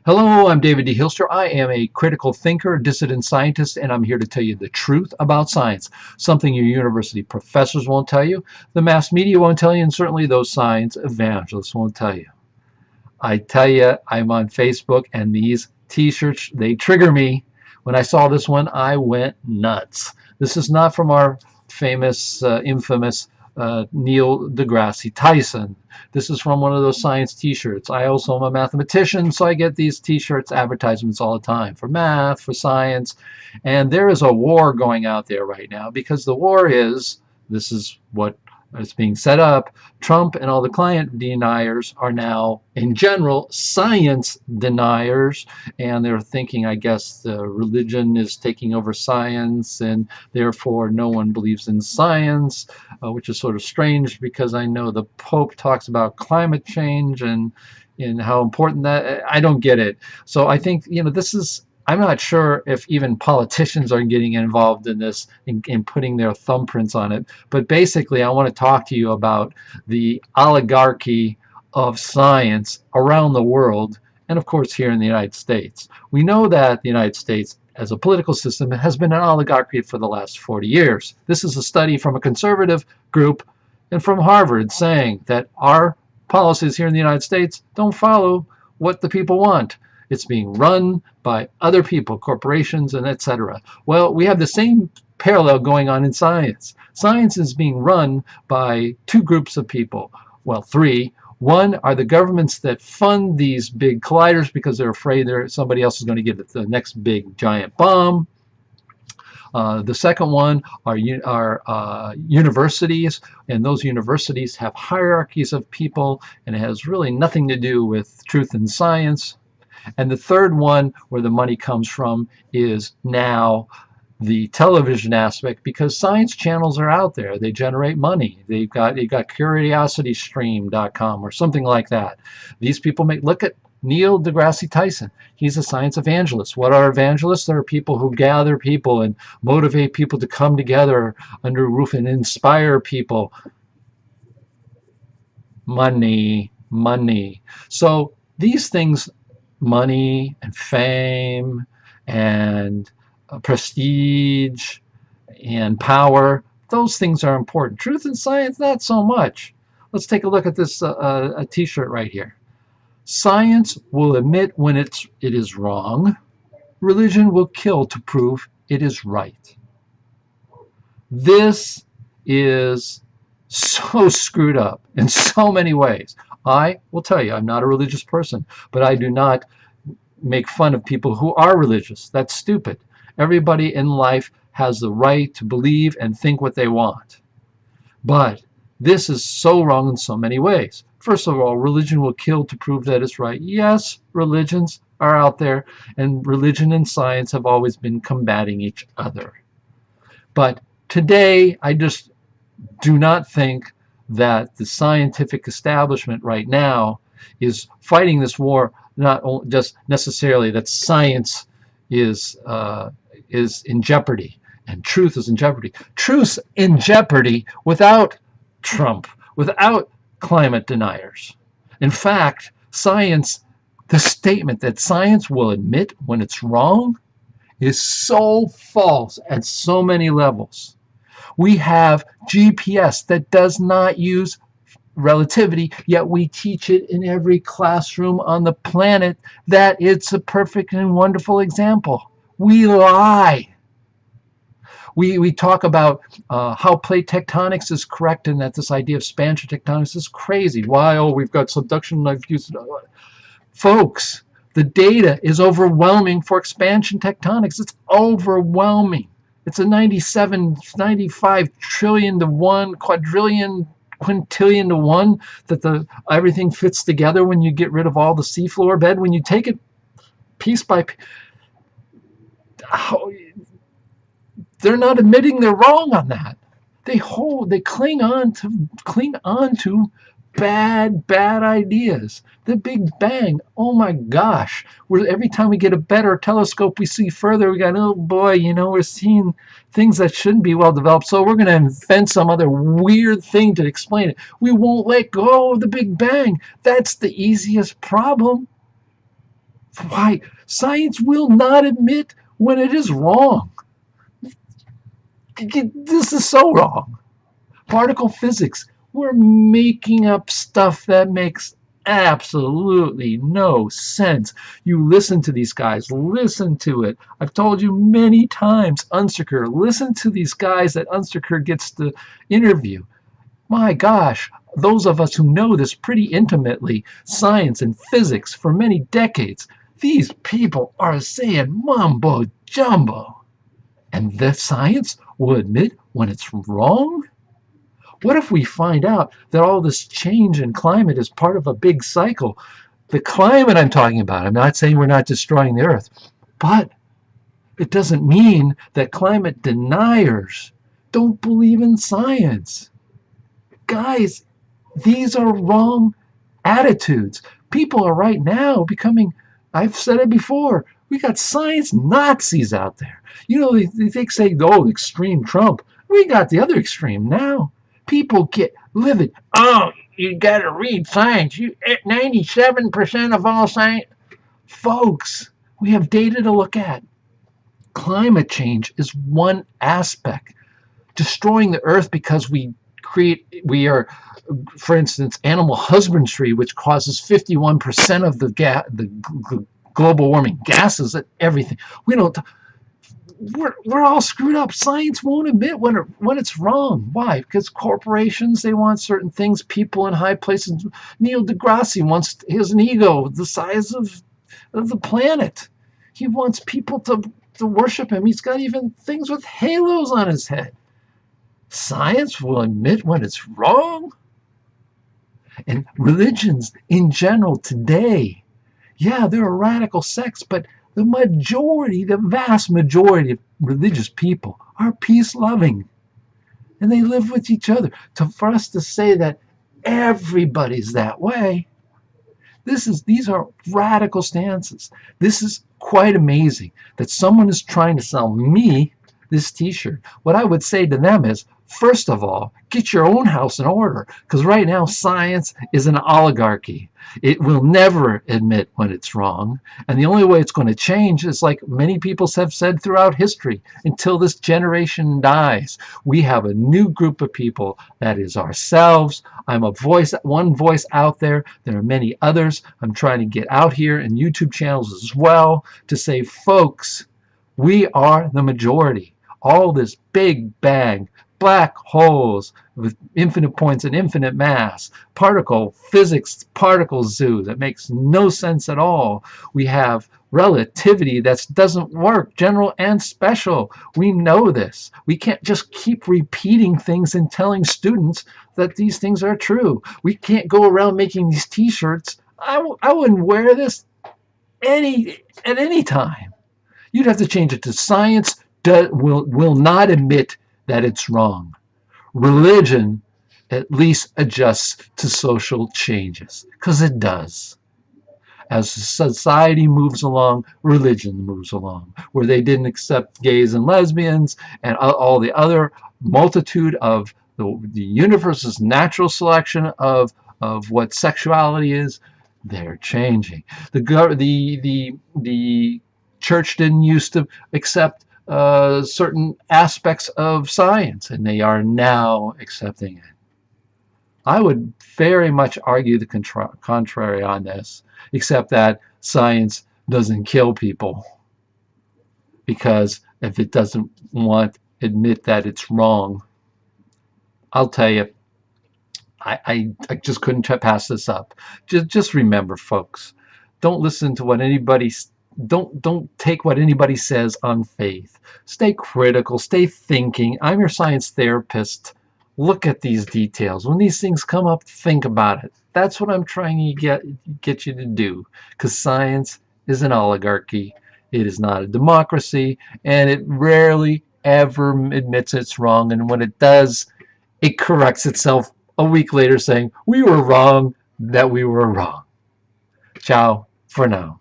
Hello, I'm David D. Hilster. I am a critical thinker, dissident scientist, and I'm here to tell you the truth about science. Something your university professors won't tell you, the mass media won't tell you, and certainly those science evangelists won't tell you. I tell you, I'm on Facebook, and these t-shirts, they trigger me. When I saw this one, I went nuts. This is not from our famous, infamous Neil deGrasse Tyson. This is from one of those science t-shirts. I also am a mathematician, so I get these t-shirts advertisements all the time for math, for science. And there is a war going out there right now because the war is, this is what is being set up. Trump and all the climate deniers are now, in general, science deniers, and they're thinking, I guess, religion is taking over science, and therefore no one believes in science, which is sort of strange because I know the Pope talks about climate change and how important that. I don't get it. So I think, this is. I'm not sure if even politicians are getting involved in this and putting their thumbprints on it. But basically, I want to talk to you about the oligarchy of science around the world, and of course here in the United States. We know that the United States as a political system has been an oligarchy for the last 40 years. This is a study from a conservative group and from Harvard saying that our policies here in the United States don't follow what the people want. It's being run by other people, corporations, and etc. Well, we have the same parallel going on in science. Science is being run by two groups of people. Well, three. One are the governments that fund these big colliders because they're afraid somebody else is going to get the next big giant bomb. The second one are universities, and those universities have hierarchies of people, and it has really nothing to do with truth in science. And the third one, where the money comes from, is now the television aspect, because science channels are out there. They generate money. You've got curiositystream.com or something like that. These people look at Neil deGrasse Tyson. He's a science evangelist. What are evangelists? There are people who gather people and motivate people to come together under a roof and inspire people. Money, money. So these things, money and fame and prestige and power, those things are important. Truth and science, not so much. Let's take a look at this a t-shirt right here. Science will admit when it is wrong. Religion will kill to prove it is right. This is so screwed up in so many ways. I will tell you, I'm not a religious person, but I do not make fun of people who are religious. That's stupid. Everybody in life has the right to believe and think what they want. But this is so wrong in so many ways. First of all, religion will kill to prove that it's right. Yes, religions are out there, and religion and science have always been combating each other. But today, I just do not think that the scientific establishment right now is fighting this war, not just necessarily that science is in jeopardy and truth is in jeopardy. Truth's in jeopardy without Trump, without climate deniers. In fact, science, the statement that science will admit when it's wrong, is so false at so many levels. We have GPS that does not use relativity, yet we teach it in every classroom on the planet that it's a perfect and wonderful example. We lie. We talk about how plate tectonics is correct and that this idea of expansion tectonics is crazy. Why? Oh, we've got subduction. I've used it. Folks, the data is overwhelming for expansion tectonics. It's overwhelming. It's a 95 trillion to 1, quadrillion, quintillion to 1 that everything fits together when you get rid of all the seafloor bed. When you take it piece by piece, they're not admitting they're wrong on that. They cling on to bad ideas. The Big Bang, oh my gosh. Every time we get a better telescope, we see further. We got, oh boy, we're seeing things that shouldn't be well developed, so we're going to invent some other weird thing to explain it. We won't let go of the Big Bang. That's the easiest problem. Why? Science will not admit when it is wrong. This is so wrong. Particle physics, we're making up stuff that makes absolutely no sense. You listen to these guys, listen to it. I've told you many times, Unsecker, listen to these guys that Unsecker gets to interview. My gosh, those of us who know this pretty intimately, science and physics for many decades, these people are saying mumbo jumbo. And the science will admit when it's wrong? What if we find out that all this change in climate is part of a big cycle? The climate I'm talking about, I'm not saying we're not destroying the earth, but it doesn't mean that climate deniers don't believe in science. Guys, these are wrong attitudes. People are right now becoming, I've said it before, we got science Nazis out there. You know, they say, oh, extreme Trump. We got the other extreme now. People get livid. Oh, you got to read science. 97% of all science. Folks, we have data to look at. Climate change is one aspect. Destroying the earth because we are, for instance, animal husbandry, which causes 51% of the global warming gases and everything. We're all screwed up. Science won't admit when it's wrong. Why? Because corporations, they want certain things. People in high places. Neil deGrasse has an ego the size of the planet. He wants people to worship him. He's got even things with halos on his head. Science will admit when it's wrong. And religions in general today, yeah, they're a radical sects, but the vast majority of religious people are peace-loving. And they live with each other. For us to say that everybody's that way, these are radical stances. This is quite amazing that someone is trying to sell me this t-shirt. What I would say to them is, first of all, get your own house in order, because right now science is an oligarchy. It will never admit when it's wrong, and the only way it's going to change is, like many people have said throughout history, until this generation dies. We have a new group of people that is ourselves. I'm one voice out there. There are many others. I'm trying to get out here in YouTube channels as well to say, folks, we are the majority. All this big bang, black holes with infinite points and infinite mass, particle physics, particle zoo that makes no sense at all. We have relativity that doesn't work, general and special. We know this. We can't just keep repeating things and telling students that these things are true. We can't go around making these t-shirts. I wouldn't wear this at any time. You'd have to change it to science will not admit that it's wrong. Religion at least adjusts to social changes, because it does. As society moves along, religion moves along. Where they didn't accept gays and lesbians and all the other multitude of the universe's natural selection of what sexuality is, they're changing. The church didn't used to accept certain aspects of science, and they are now accepting it. I would very much argue the contrary on this, except that science doesn't kill people, because if it doesn't admit that it's wrong, I'll tell you, I just couldn't pass this up. Just remember, folks, don't listen to what don't take what anybody says on faith. Stay critical, stay thinking. I'm your science therapist. Look at these details. When these things come up, think about it. That's what I'm trying to get you to do, because science is an oligarchy. It is not a democracy, and it rarely ever admits it's wrong, and when it does, it corrects itself a week later saying, we were wrong, that we were wrong. Ciao for now.